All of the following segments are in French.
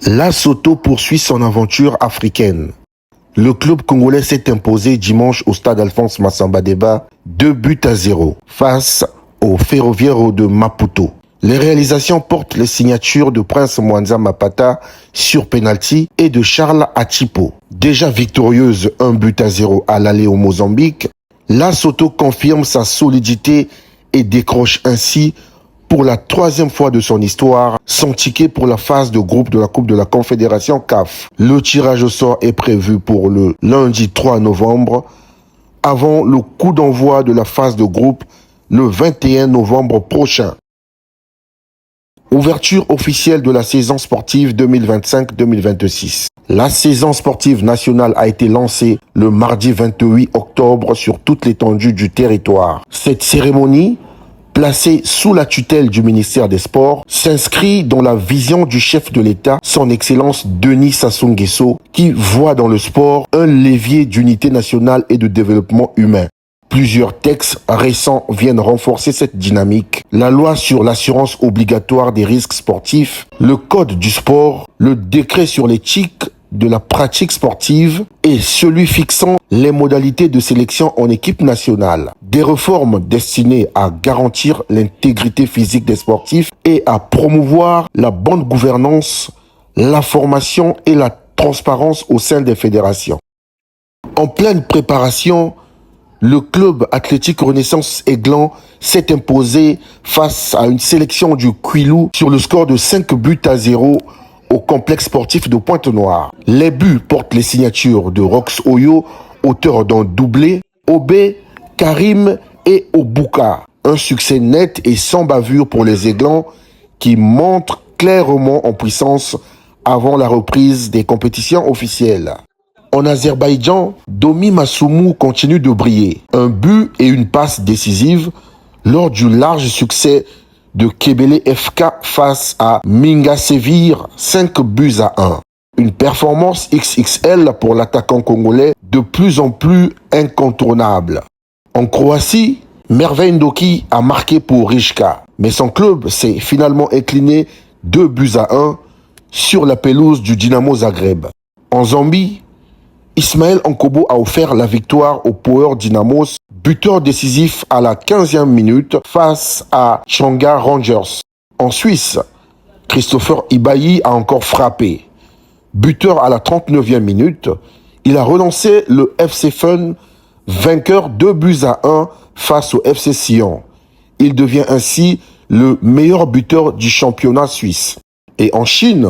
La Soto poursuit son aventure africaine. Le club congolais s'est imposé dimanche au stade Alphonse Massamba Deba 2-0 face au Ferroviario de Maputo. Les réalisations portent les signatures de Prince Mwanza Mapata sur penalty et de Charles Achipo. Déjà victorieuse 1-0 à l'aller au Mozambique, la Soto confirme sa solidité et décroche ainsi pour la troisième fois de son histoire son ticket pour la phase de groupe de la Coupe de la Confédération CAF. Le tirage au sort est prévu pour le lundi 3 novembre avant le coup d'envoi de la phase de groupe le 21 novembre prochain. Ouverture officielle de la saison sportive 2025-2026. La saison sportive nationale a été lancée le mardi 28 octobre sur toute l'étendue du territoire. Cette cérémonie, placée sous la tutelle du ministère des Sports, s'inscrit dans la vision du chef de l'État, son Excellence Denis Sassou Nguesso, qui voit dans le sport un levier d'unité nationale et de développement humain. Plusieurs textes récents viennent renforcer cette dynamique. La loi sur l'assurance obligatoire des risques sportifs, le code du sport, le décret sur l'éthique de la pratique sportive et celui fixant les modalités de sélection en équipe nationale. Des réformes destinées à garantir l'intégrité physique des sportifs et à promouvoir la bonne gouvernance, la formation et la transparence au sein des fédérations. En pleine préparation, le club athlétique Renaissance Aiglan s'est imposé face à une sélection du Kwilu sur le score de 5-0 au complexe sportif de Pointe-Noire. Les buts portent les signatures de Rox Oyo, auteur d'un doublé, Obé, Karim et Obuka. Un succès net et sans bavure pour les Aiglans qui montrent clairement en puissance avant la reprise des compétitions officielles. En Azerbaïdjan, Domi Massoumou continue de briller. Un but et une passe décisive lors du large succès de Kebele FK face à Minga Sevir, 5-1. Une performance XXL pour l'attaquant congolais de plus en plus incontournable. En Croatie, Merveille Ndoki a marqué pour Rijka, mais son club s'est finalement incliné 2-1 sur la pelouse du Dynamo Zagreb. En Zambie, Ismaël Ankobo a offert la victoire au Power Dynamos, buteur décisif à la 15e minute face à Changa Rangers. En Suisse, Christopher Ibayi a encore frappé. Buteur à la 39e minute, il a relancé le FC Fun, vainqueur 2-1 face au FC Sion. Il devient ainsi le meilleur buteur du championnat suisse. Et en Chine,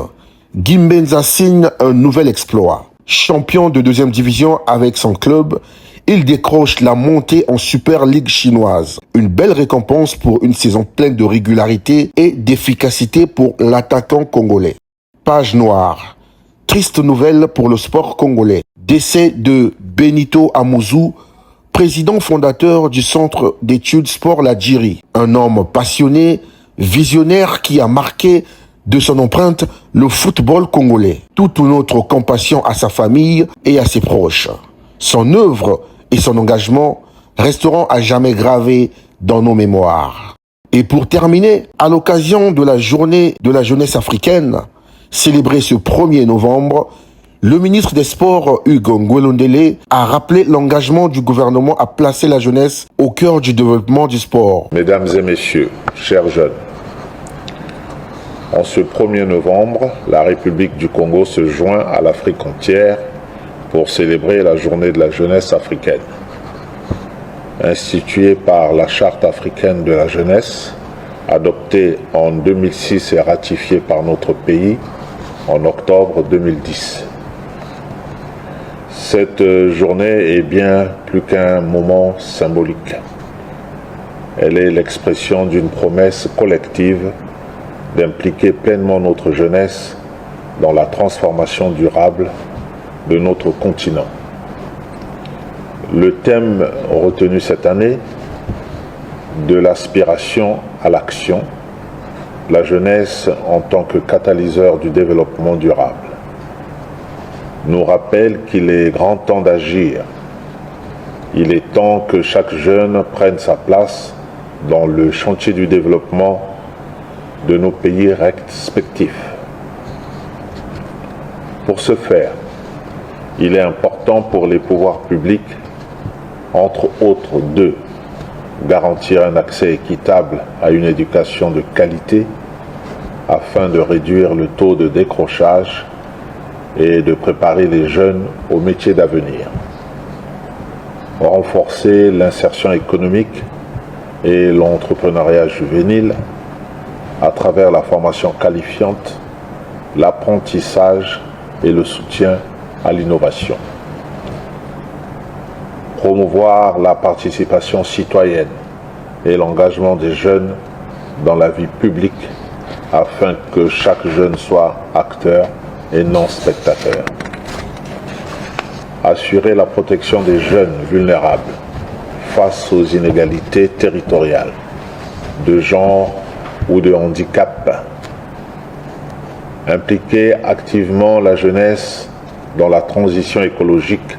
Gimbenza signe un nouvel exploit. Champion de deuxième division avec son club, il décroche la montée en Super League chinoise. Une belle récompense pour une saison pleine de régularité et d'efficacité pour l'attaquant congolais. Page noire. Triste nouvelle pour le sport congolais. Décès de Benito Amouzou, président fondateur du centre d'études Sport Ladjiri. Un homme passionné, visionnaire qui a marqué de son empreinte le football congolais. Toute notre compassion à sa famille et à ses proches. Son œuvre et son engagement resteront à jamais gravés dans nos mémoires. Et pour terminer, à l'occasion de la journée de la jeunesse africaine, célébrée ce 1er novembre, le ministre des Sports, Hugues Ngwelondele, a rappelé l'engagement du gouvernement à placer la jeunesse au cœur du développement du sport. Mesdames et messieurs, chers jeunes, en ce 1er novembre, la République du Congo se joint à l'Afrique entière pour célébrer la journée de la jeunesse africaine. Instituée par la Charte africaine de la jeunesse, adoptée en 2006 et ratifiée par notre pays en octobre 2010. Cette journée est bien plus qu'un moment symbolique. Elle est l'expression d'une promesse collective d'impliquer pleinement notre jeunesse dans la transformation durable de notre continent. Le thème retenu cette année, de l'aspiration à l'action, la jeunesse en tant que catalyseur du développement durable, nous rappelle qu'il est grand temps d'agir. Il est temps que chaque jeune prenne sa place dans le chantier du développement de nos pays respectifs. Pour ce faire, il est important pour les pouvoirs publics, entre autres, de garantir un accès équitable à une éducation de qualité afin de réduire le taux de décrochage et de préparer les jeunes aux métiers d'avenir. Renforcer l'insertion économique et l'entrepreneuriat juvénile à travers la formation qualifiante, l'apprentissage et le soutien à l'innovation. Promouvoir la participation citoyenne et l'engagement des jeunes dans la vie publique afin que chaque jeune soit acteur et non spectateur. Assurer la protection des jeunes vulnérables face aux inégalités territoriales, de genre ou de handicap. Impliquer activement la jeunesse dans la transition écologique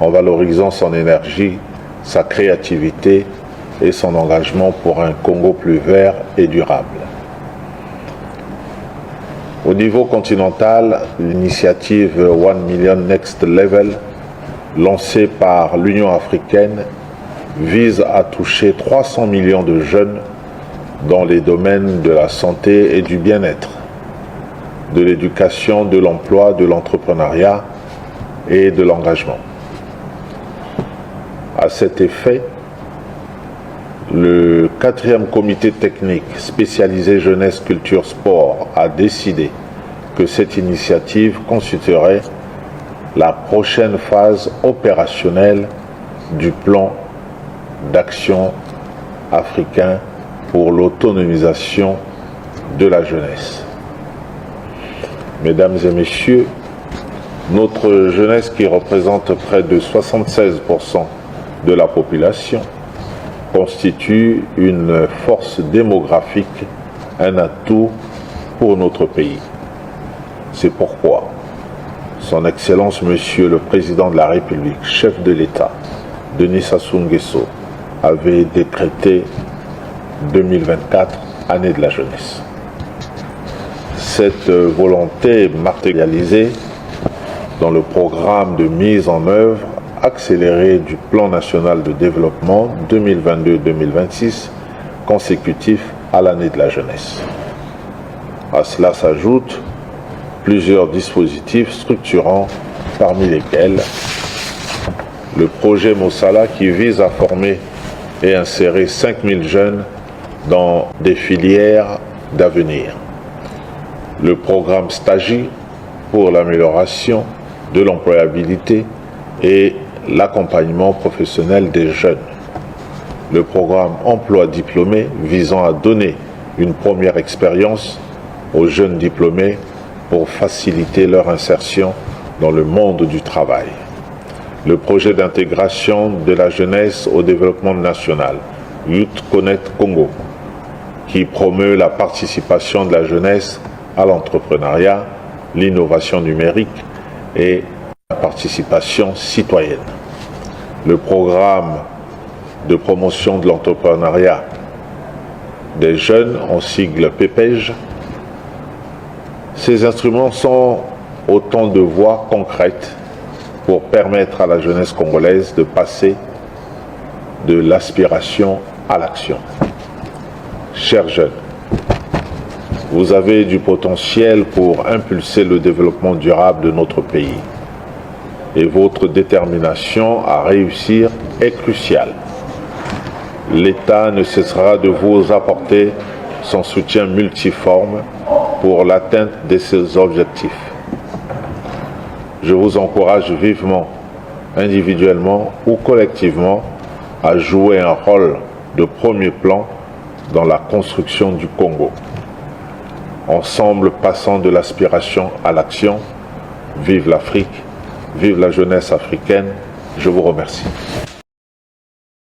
en valorisant son énergie, sa créativité et son engagement pour un Congo plus vert et durable. Au niveau continental, l'initiative One Million Next Level, lancée par l'Union africaine, vise à toucher 300 millions de jeunes dans les domaines de la santé et du bien-être, de l'éducation, de l'emploi, de l'entrepreneuriat et de l'engagement. À cet effet, le 4e comité technique spécialisé jeunesse, culture, sport a décidé que cette initiative constituerait la prochaine phase opérationnelle du plan d'action africain pour l'autonomisation de la jeunesse. Mesdames et messieurs, notre jeunesse qui représente près de 76% de la population constitue une force démographique, un atout pour notre pays. C'est pourquoi Son Excellence Monsieur le Président de la République, chef de l'État, Denis Sassou Nguesso, avait décrété 2024 année de la jeunesse. Cette volonté est matérialisée dans le programme de mise en œuvre accéléré du Plan national de développement 2022-2026 consécutif à l'année de la jeunesse. À cela s'ajoutent plusieurs dispositifs structurants, parmi lesquels le projet Mossala qui vise à former et insérer 5000 jeunes dans des filières d'avenir. Le programme Stagi pour l'amélioration de l'employabilité et l'accompagnement professionnel des jeunes. Le programme Emploi diplômé visant à donner une première expérience aux jeunes diplômés pour faciliter leur insertion dans le monde du travail. Le projet d'intégration de la jeunesse au développement national, Youth Connect Congo, qui promeut la participation de la jeunesse à l'entrepreneuriat, l'innovation numérique et la participation citoyenne. Le programme de promotion de l'entrepreneuriat des jeunes, en sigle PEPEJ. Ces instruments sont autant de voies concrètes pour permettre à la jeunesse congolaise de passer de l'aspiration à l'action. Chers jeunes, vous avez du potentiel pour impulser le développement durable de notre pays. Et votre détermination à réussir est cruciale. L'État ne cessera de vous apporter son soutien multiforme pour l'atteinte de ces objectifs. Je vous encourage vivement, individuellement ou collectivement, à jouer un rôle de premier plan dans la construction du Congo. Ensemble, passant de l'aspiration à l'action, vive l'Afrique, vive la jeunesse africaine. Je vous remercie.